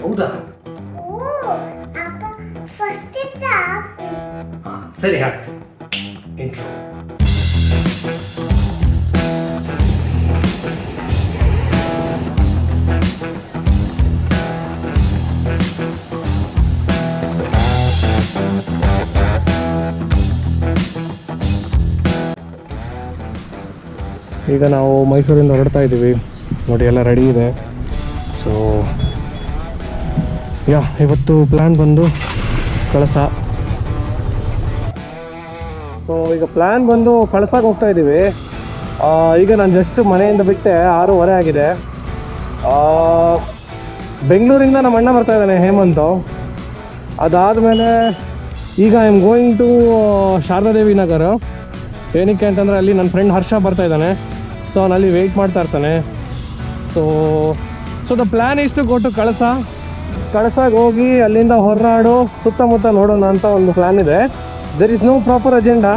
ಹೌದಾ? ಸರಿ ಹಾಕ್ತೀನಿ ಇಂಟ್ರೋ. ಈಗ ನಾವು ಮೈಸೂರಿಂದ ಹೊರಡ್ತಾ ಇದ್ದೀವಿ ನೋಡಿ, ಎಲ್ಲ ರೆಡಿ ಇದೆ. ಸೊ ಇವತ್ತು ಪ್ಲ್ಯಾನ್ ಬಂದು ಕಳಸ. ಸೊ ಈಗ ಪ್ಲ್ಯಾನ್ ಬಂದು ಕಳಸಕ್ಕೆ ಹೋಗ್ತಾ ಇದ್ದೀವಿ. ಈಗ ನಾನು ಜಸ್ಟ್ ಮನೆಯಿಂದ ಬಿಟ್ಟೆ 6:30 ಆಗಿದೆ. ಬೆಂಗಳೂರಿಂದ ನಮ್ಮ ಅಣ್ಣ ಬರ್ತಾ ಇದ್ದಾನೆ, ಹೇಮಂತ್. ಅದಾದಮೇಲೆ ಈಗ I am going to Sharadadevi Nagar. ಏನಕ್ಕೆ ಅಂತಂದರೆ ಅಲ್ಲಿ ನನ್ನ ಫ್ರೆಂಡ್ ಹರ್ಷ ಬರ್ತಾ ಇದ್ದಾನೆ. ಸೊ ಅವನಲ್ಲಿ ವೆಯ್ಟ್ ಮಾಡ್ತಾ ಇರ್ತಾನೆ. So the plan is to go to ಕಳಸಾಗೆ ಹೋಗಿ ಅಲ್ಲಿಂದ ಹೊರನಾಡು ಸುತ್ತಮುತ್ತ ನೋಡೋಣ ಅಂತ ಒಂದು ಪ್ಲ್ಯಾನ್ ಇದೆ. There is no proper agenda,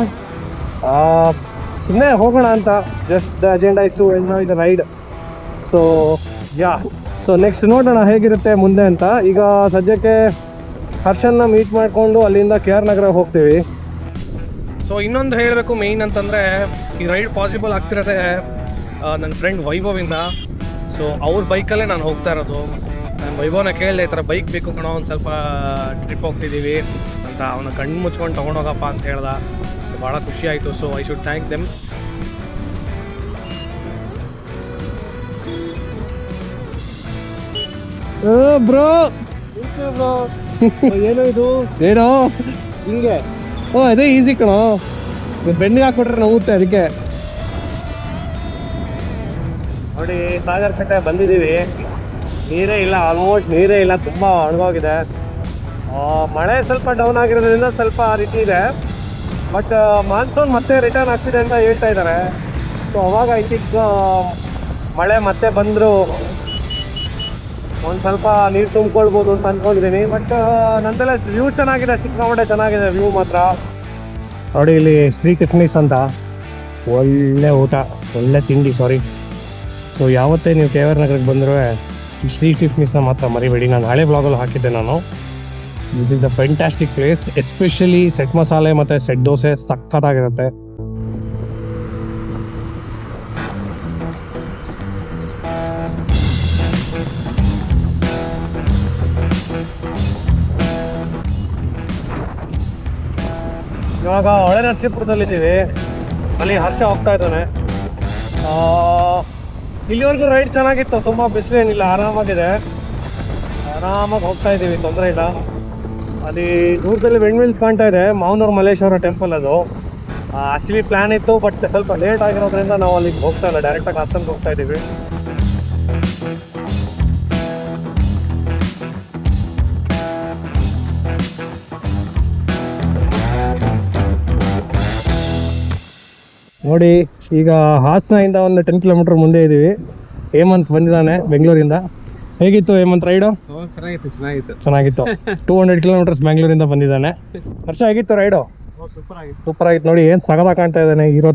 ಸುಮ್ಮನೆ ಹೋಗೋಣ ಅಂತ. Just the agenda is to enjoy the ride. So next ನೋಡೋಣ ಹೇಗಿರುತ್ತೆ ಮುಂದೆ ಅಂತ. ಈಗ ಸದ್ಯಕ್ಕೆ ಹರ್ಷನ್ನ ಮೀಟ್ ಮಾಡಿಕೊಂಡು ಅಲ್ಲಿಂದ KR ನಗರ ಹೋಗ್ತೀವಿ. ಸೊ ಇನ್ನೊಂದು ಹೇಳಬೇಕು ಮೇಯ್ನ್ ಅಂತಂದರೆ, ಈ ರೈಡ್ ಪಾಸಿಬಲ್ ಆಗ್ತಿರೋದೆ ನನ್ನ ಫ್ರೆಂಡ್ ವೈಭವಿಂದ. ಸೊ ಅವ್ರ ಬೈಕಲ್ಲೇ ನಾನು ಹೋಗ್ತಾ ಇರೋದು. ನಾನು ವೈಭವನ ಕೇಳಿದೆ, ಈ ಥರ ಬೈಕ್ ಬೇಕು ಕಣೋ, ಒಂದು ಸ್ವಲ್ಪ ಟ್ರಿಪ್ ಹೋಗ್ತಿದ್ದೀವಿ ಅಂತ. ಅವನ ಕಣ್ಣು ಮುಚ್ಕೊಂಡು ತೊಗೊಂಡೋಗಪ್ಪ ಅಂತ ಹೇಳ್ದ. ಸೊ ಭಾಳ ಖುಷಿ ಆಯಿತು. So I should thank them. Bro ಏನೋ ಇದು, ಏನೋ ಹಿಂಗೆ ಅದೇ ಈಸಿ ಕಣೋ, ಬೆನ್ನಿಗೆ ಹಾಕ್ಬಿಟ್ರೆ ನೋವುತ್ತೆ. ಅದಕ್ಕೆ ನೋಡಿ, ಸಾಗರ್ ಕಟ್ಟೆ ಬಂದಿದ್ದೀವಿ. ನೀರೇ ಇಲ್ಲ, ಆಲ್ಮೋಸ್ಟ್ ನೀರೇ ಇಲ್ಲ, ತುಂಬ ಒಣಗೋಗಿದೆ. ಮಳೆ ಸ್ವಲ್ಪ ಡೌನ್ ಆಗಿರೋದ್ರಿಂದ ಸ್ವಲ್ಪ ಆ ರೀತಿ ಇದೆ. ಬಟ್ ಮಾನ್ಸೂನ್ ಮತ್ತೆ ರಿಟರ್ನ್ ಆಗ್ತಿದೆ ಅಂತ ಹೇಳ್ತಾ ಇದ್ದಾರೆ. ಸೊ ಅವಾಗ ಐ ಥಿಂಕ್ ಮಳೆ ಮತ್ತೆ ಬಂದರೂ ಒಂದು ಸ್ವಲ್ಪ ನೀರು ತುಂಬಿಕೊಳ್ಬೋದು ಅಂತ ಅಂದ್ಕೊಂಡಿದ್ದೀನಿ. ಬಟ್ ನಂದೆಲ್ಲ ವ್ಯೂ ಚೆನ್ನಾಗಿದೆ, ಸಿಕ್ಕಾಪಟ್ಟೆ ಚೆನ್ನಾಗಿದೆ ವ್ಯೂ ಮಾತ್ರ. ನೋಡಿ ಇಲ್ಲಿ ಸ್ಟ್ರೀಟ್ ಟಿಫ್ನೀಸ್ ಅಂತ ಒಳ್ಳೆ ಊಟ, ಒಳ್ಳೆ ತಿಂಡಿ. ಸೊ ಯಾವತ್ತೇ ನೀವು KR ನಗರಕ್ಕೆ ಬಂದರೂ ಈ ಸ್ಟ್ರೀಟ್ ಟಿಫ್ನೀಸ್ನ ಮಾತ್ರ ಮರಿಬೇಡಿ. ನಾನು ಹಳೆ ಬ್ಲಾಗಲ್ಲಿ ಹಾಕಿದ್ದೆ ನಾನು. This is the fantastic place. Especially set ಮಸಾಲೆ ಮತ್ತು ಸೆಟ್ ದೋಸೆ ಸಖತ್ತಾಗಿರುತ್ತೆ. ಇವಾಗ ಹೊಳೆ ನರಸೀಪುರದಲ್ಲಿದ್ದೀವಿ. ಅಲ್ಲಿ ಹರ್ಷ ಹೋಗ್ತಾ ಇದ್ದಾನೆ. ಇಲ್ಲಿವರೆಗೂ ರೈಡ್ ಚೆನ್ನಾಗಿತ್ತು, ತುಂಬ ಬಿಸಿಲೇನಿಲ್ಲ, ಆರಾಮಾಗಿದೆ, ಆರಾಮಾಗಿ ಹೋಗ್ತಾ ಇದ್ದೀವಿ, ತೊಂದರೆ ಇಲ್ಲ. ಅಲ್ಲಿ ದೂರದಲ್ಲಿ ವೆಂಡ್ಮಿಲ್ಸ್ ಕಾಣ್ತಾ ಇದೆ, ಮಾವನೂರು ಮಲ್ಲೇಶ್ವರ ಟೆಂಪಲ್. ಅದು ಆ್ಯಕ್ಚುಲಿ ಪ್ಲ್ಯಾನ್ ಇತ್ತು, ಬಟ್ ಸ್ವಲ್ಪ ಲೇಟ್ ಆಗಿರೋದ್ರಿಂದ ನಾವು ಅಲ್ಲಿಗೆ ಹೋಗ್ತಾ ಇಲ್ಲ, ಡೈರೆಕ್ಟಾಗಿ ಹಾಸನ್ಗೆ ಹೋಗ್ತಾ ಇದ್ದೀವಿ. ನೋಡಿ, ಈಗ ಹಾಸನದಿಂದ ಒಂದು 10 ಕಿಲೋಮೀಟರ್ ಮುಂದೆ ಇದ್ದೀವಿ. ಹೇಮಂತ್ ಬಂದಿದ್ದಾನೆ ಬೆಂಗಳೂರಿಂದ. ಹೇಗಿತ್ತು ಹೇಮಂತ್ ರೈಡು? ಚೆನ್ನಾಗಿತ್ತು. 200 ಕಿಲೋಮೀಟರ್ಸ್ ಬೆಂಗಳೂರಿಂದ ಬಂದಿದ್ದಾನೆ. ಹರ್ಷ ಹೇಗಿತ್ತು ರೈಡು? ಸೂಪರ್ ಆಗಿತ್ತು. ನೋಡಿ ಏನು ಸಗದ ಕಾಣ್ತಾ ಇದ್ದಾನೆ, ಹೀರೋ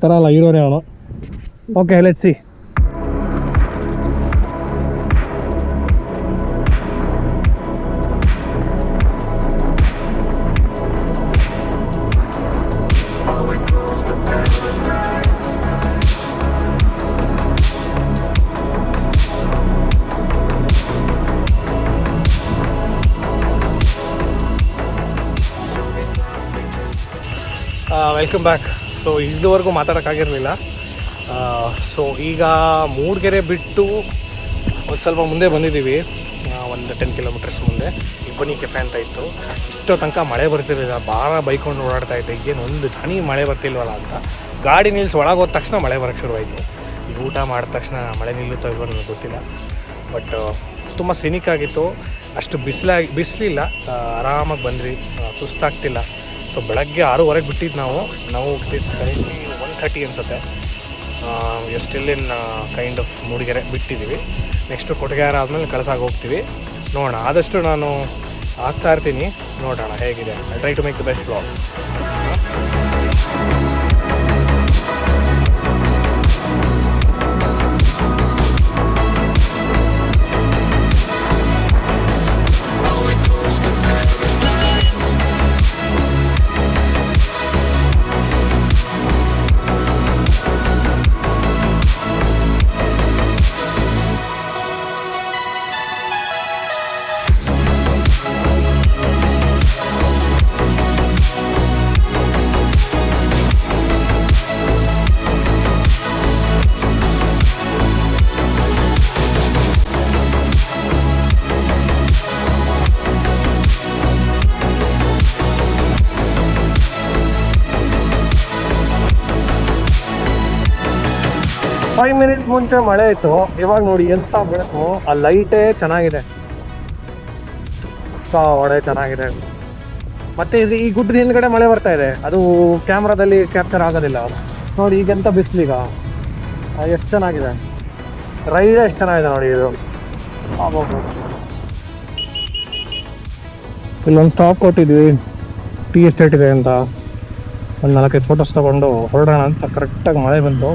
ಥರ ಅಲ್ಲ, ಹೀರೋನೇ ಅವನು. Okay, let's see. Welcome back. So ಇದುವರೆಗೂ ಮಾತಾಡೋಕ್ಕಾಗಿರಲಿಲ್ಲ. ಸೊ ಈಗ ಮೂಡಿಗೆರೆ ಬಿಟ್ಟು ಒಂದು ಸ್ವಲ್ಪ ಮುಂದೆ ಬಂದಿದ್ದೀವಿ, ಒಂದು 10 ಕಿಲೋಮೀಟರ್ಸ್ ಮುಂದೆ. ಇಬ್ಬನಿ ಕೆಫೆ ಅಂತ ಇತ್ತು. ಇಷ್ಟೋ ತನಕ ಮಳೆ ಬರ್ತಿರಲಿಲ್ಲ, ಭಾಳ ಬೈಕೊಂಡು ಓಡಾಡ್ತಾ ಇದ್ದೆ. ಈಗೇನು ಒಂದು ಹನಿ ಮಳೆ ಬರ್ತಿಲ್ವಲ್ಲ ಅಂತ ಗಾಡಿ ನಿಲ್ಲಿಸಿ ಒಳಗೆ ಹೋದ ತಕ್ಷಣ ಮಳೆ ಬರೋಕ್ಕೆ ಶುರುವಾಯಿತು. ಈಗ ಊಟ ಮಾಡಿದ ತಕ್ಷಣ ಮಳೆ ನಿಲ್ಲುತ್ತೋ ಇಲ್ವೋ ನನಗೆ ಗೊತ್ತಿಲ್ಲ. ಬಟ್ ತುಂಬ ಸಿನಿಕಾಗಿತ್ತು. ಅಷ್ಟು ಬಿಸಿಲಿಲ್ಲ, ಆರಾಮಾಗಿ ಬಂದ್ರಿ, ಸುಸ್ತಾಗ್ತಿಲ್ಲ. ಸೊ ಬೆಳಗ್ಗೆ 6:30 ಬಿಟ್ಟಿದ್ದು ನಾವು ಕರೆಕ್ಟ್ಲಿ 8:30 ಅನಿಸುತ್ತೆ. Still in kind of Mudigere ಬಿಟ್ಟಿದ್ದೀವಿ. ನೆಕ್ಸ್ಟು ಕೊಟ್ಟಿಗೆಹಾರ ಆದಮೇಲೆ ಕಳಸಾಗಿ ಹೋಗ್ತೀವಿ. ನೋಡೋಣ, ಆದಷ್ಟು ನಾನು ಆಗ್ತಾ ಇರ್ತೀನಿ, ನೋಡೋಣ ಹೇಗಿದೆ. I try to make the best vlog. 5 minutes ಮುಂಚೆ ಮಳೆ ಇತ್ತು, ಇವಾಗ ನೋಡಿ ಎಂತ ಬೆಳಕು. ಆ ಲೈಟೇ ಚೆನ್ನಾಗಿದೆ, ಒಡೆ ಚೆನ್ನಾಗಿದೆ. ಮತ್ತೆ ಇದು ಈ ಗುಡ್ಡದ ಹಿಂದ್ಗಡೆ ಮಳೆ ಬರ್ತಾ ಇದೆ, ಅದು ಕ್ಯಾಮ್ರಾದಲ್ಲಿ ಕ್ಯಾಪ್ಚರ್ ಆಗೋದಿಲ್ಲ. ನೋಡಿ ಈಗೆಂತ ಬಿಸಿಲೀಗ, ಎಷ್ಟು ಚೆನ್ನಾಗಿದೆ ರೈಡ್, ಎಷ್ಟು ಚೆನ್ನಾಗಿದೆ ನೋಡಿ ಇದು. ಇಲ್ಲೊಂದು ಸ್ಟಾಪ್ ಕೊಟ್ಟಿದ್ವಿ, ಟೀ ಎಸ್ಟೇಟ್ ಇದೆ ಅಂತ. ಒಂದು 4-5 ಫೋಟೋಸ್ ತಗೊಂಡು ಹೊರಡೋಣ ಅಂತ ಕರೆಕ್ಟಾಗಿ ಮಳೆ ಬಂತು.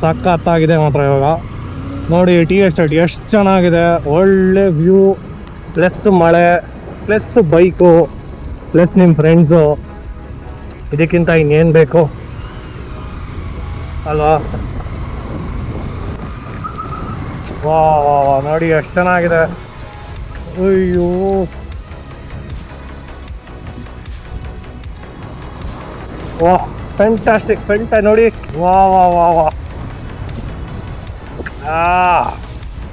ಸಖತ್ತಾಗಿದೆ ಮಾತ್ರ. ಇವಾಗ ನೋಡಿ ಟೀ ಎಸ್ಟೇಟ್ ಎಷ್ಟು ಚೆನ್ನಾಗಿದೆ, ಒಳ್ಳೆ ವ್ಯೂ, ಪ್ಲಸ್ ಮಳೆ, ಪ್ಲಸ್ ಬೈಕು, ಪ್ಲಸ್ ನಿಮ್ಮ ಫ್ರೆಂಡ್ಸು. ಇದಕ್ಕಿಂತ ಇನ್ನೇನು ಬೇಕು ಅಲ್ವಾ? ವಾ ನೋಡಿ ಎಷ್ಟು ಚೆನ್ನಾಗಿದೆ. ಅಯ್ಯೋ ವಾ ಫ್ಯಾಂಟಾಸ್ಟಿಕ್, ನೋಡಿ. Wow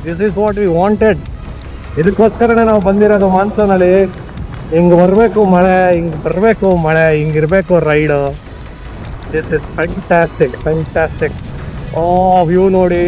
this is what we wanted. ಇದಕ್ಕೋಸ್ಕರನೇ ನಾವು ಬಂದಿರೋದು ಮಾನ್ಸೂನಲ್ಲಿ. ಹಿಂಗೆ ಬರಬೇಕು ಮಳೆ, ಹಿಂಗಿರಬೇಕು ride. This is fantastic. View ನೋಡಿ.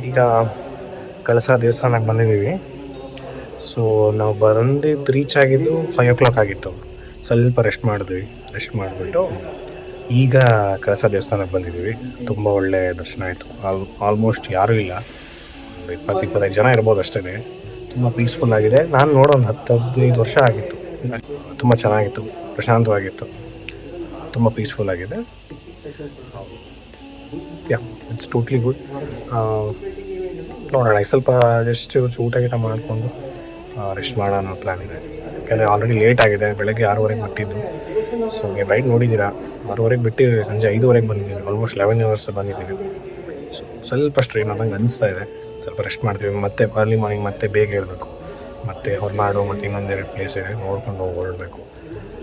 ಈಗ ಕಳಸ ದೇವಸ್ಥಾನಕ್ಕೆ ಬಂದಿದ್ದೀವಿ. ಸೊ ನಾವು ರೀಚ್ ಆಗಿದ್ದು 5 o'clock ಆಗಿತ್ತು. ಸ್ವಲ್ಪ ರೆಸ್ಟ್ ಮಾಡಿಬಿಟ್ಟು ಈಗ ಕಳಸ ದೇವಸ್ಥಾನಕ್ಕೆ ಬಂದಿದ್ದೀವಿ. ತುಂಬ ಒಳ್ಳೆ ದರ್ಶನ ಆಯಿತು. ಆಲ್ಮೋಸ್ಟ್ ಯಾರೂ ಇಲ್ಲ, 20-25 ಜನ ಇರ್ಬೋದು ಅಷ್ಟೇ. ತುಂಬ ಪೀಸ್ಫುಲ್ ಆಗಿದೆ. ನಾನು ನೋಡೋದು 10-15 ವರ್ಷ ಆಗಿತ್ತು. ತುಂಬ ಚೆನ್ನಾಗಿತ್ತು, ಪ್ರಶಾಂತವಾಗಿತ್ತು, ತುಂಬ ಪೀಸ್ಫುಲ್ ಆಗಿದೆ. It's totally good. ನೋಡೋಣ, ಸ್ವಲ್ಪ ಜಸ್ಟ್ ಊಟ ಮಾಡಿಕೊಂಡು ರೆಸ್ಟ್ ಮಾಡೋಣ ಅನ್ನೋ ಪ್ಲ್ಯಾನ್ ಇದೆ. ಯಾಕೆಂದರೆ ಆಲ್ರೆಡಿ ಲೇಟ್ ಆಗಿದೆ, ಬೆಳಗ್ಗೆ 6:30 ಬಿಟ್ಟಿದ್ದು. ಸೊ ನೀವು ರೈಡ್ ನೋಡಿದ್ದೀರಾ, 6:30 ಬಿಟ್ಟು ಸಂಜೆ 5:00 ಬಂದಿದ್ದೀವಿ. ಆಲ್ಮೋಸ್ಟ್ 11 hours ಬಂದಿದ್ದೀವಿ. ಸೊ ಸ್ವಲ್ಪ ಸ್ಟ್ರೈನ್ ಆದಂಗೆ ಅನಿಸ್ತಾ ಇದೆ. ಸ್ವಲ್ಪ ರೆಸ್ಟ್ ಮಾಡ್ತೀವಿ, ಮತ್ತೆ ಅರ್ಲಿ ಮಾರ್ನಿಂಗ್ ಮತ್ತೆ ಬೇಗ ಇರಬೇಕು. ಮತ್ತು ಹೊರನಾಡು ಮತ್ತು ಇನ್ನೊಂದೆರಡು ಪ್ಲೇಸ್ ಇದೆ, ನೋಡ್ಕೊಂಡು ಹೊರಡಬೇಕು.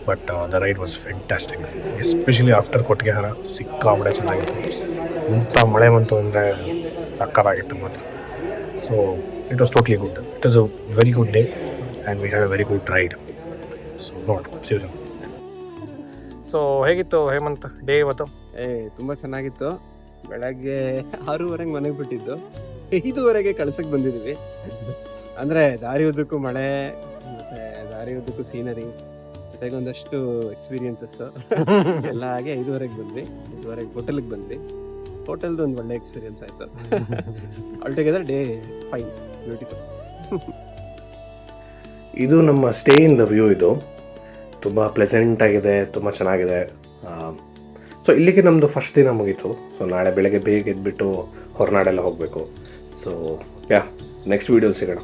But the ride was fantastic, especially after Kottigehara. ಸಿಕ್ಕಾಪಟ್ಟೆ ಚೆನ್ನಾಗಿತ್ತು. ಇಂಥ ಮಳೆ ಬಂತು ಅಂದರೆ ಸಕ್ಕತ್ತಾಗಿತ್ತು ಮಾತ್ರ. So It was totally good. It was a very good day and we had a very good ride. So, Lord, see you soon. So ಹೇಗಿತ್ತು Hemant day ಇವತ್ತು? ತುಂಬ ಚೆನ್ನಾಗಿತ್ತು. ಬೆಳಗ್ಗೆ 6:30 ಮನೆಗೆ ಬಿಟ್ಟಿದ್ದು, 5:30 ಕಳ್ಸಕ್ಕೆ ಬಂದಿದ್ದೀವಿ. ಅಂದರೆ ದಾರಿ ಉದ್ದಕ್ಕೂ ಮಳೆ, ಮತ್ತು ದಾರಿ ಉದ್ದಕ್ಕೂ ಸೀನರಿ, ಜೊತೆಗೆ ಒಂದಷ್ಟು ಎಕ್ಸ್ಪೀರಿಯನ್ಸಸ್ಸು ಎಲ್ಲ ಆಗಿ 5:30 ಬಂದ್ವಿ. 5:30 ಹೋಟೆಲ್ಗೆ ಬಂದ್ವಿ. ಹೋಟೆಲ್ದು ಒಂದು ಒಳ್ಳೆ ಎಕ್ಸ್ಪೀರಿಯನ್ಸ್ ಆಯಿತು. Altogether day fine, beautiful. ಇದು ನಮ್ಮ ಸ್ಟೇ ಇನ್ ದ ವ್ಯೂ. ಇದು ತುಂಬ ಪ್ಲೆಸೆಂಟ್ ಆಗಿದೆ, ತುಂಬ ಚೆನ್ನಾಗಿದೆ. ಸೊ ಇಲ್ಲಿಗೆ ನಮ್ಮದು ಫಸ್ಟ್ ದಿನ ಮುಗೀತು. ಸೊ ನಾಳೆ ಬೆಳಗ್ಗೆ ಬೇಗ ಎದ್ಬಿಟ್ಟು ಹೊರನಾಡೆಲ್ಲ ಹೋಗಬೇಕು. ಸೊ ನೆಕ್ಸ್ಟ್ ವೀಡಿಯೋಲಿ ಸಿಗೋಣ.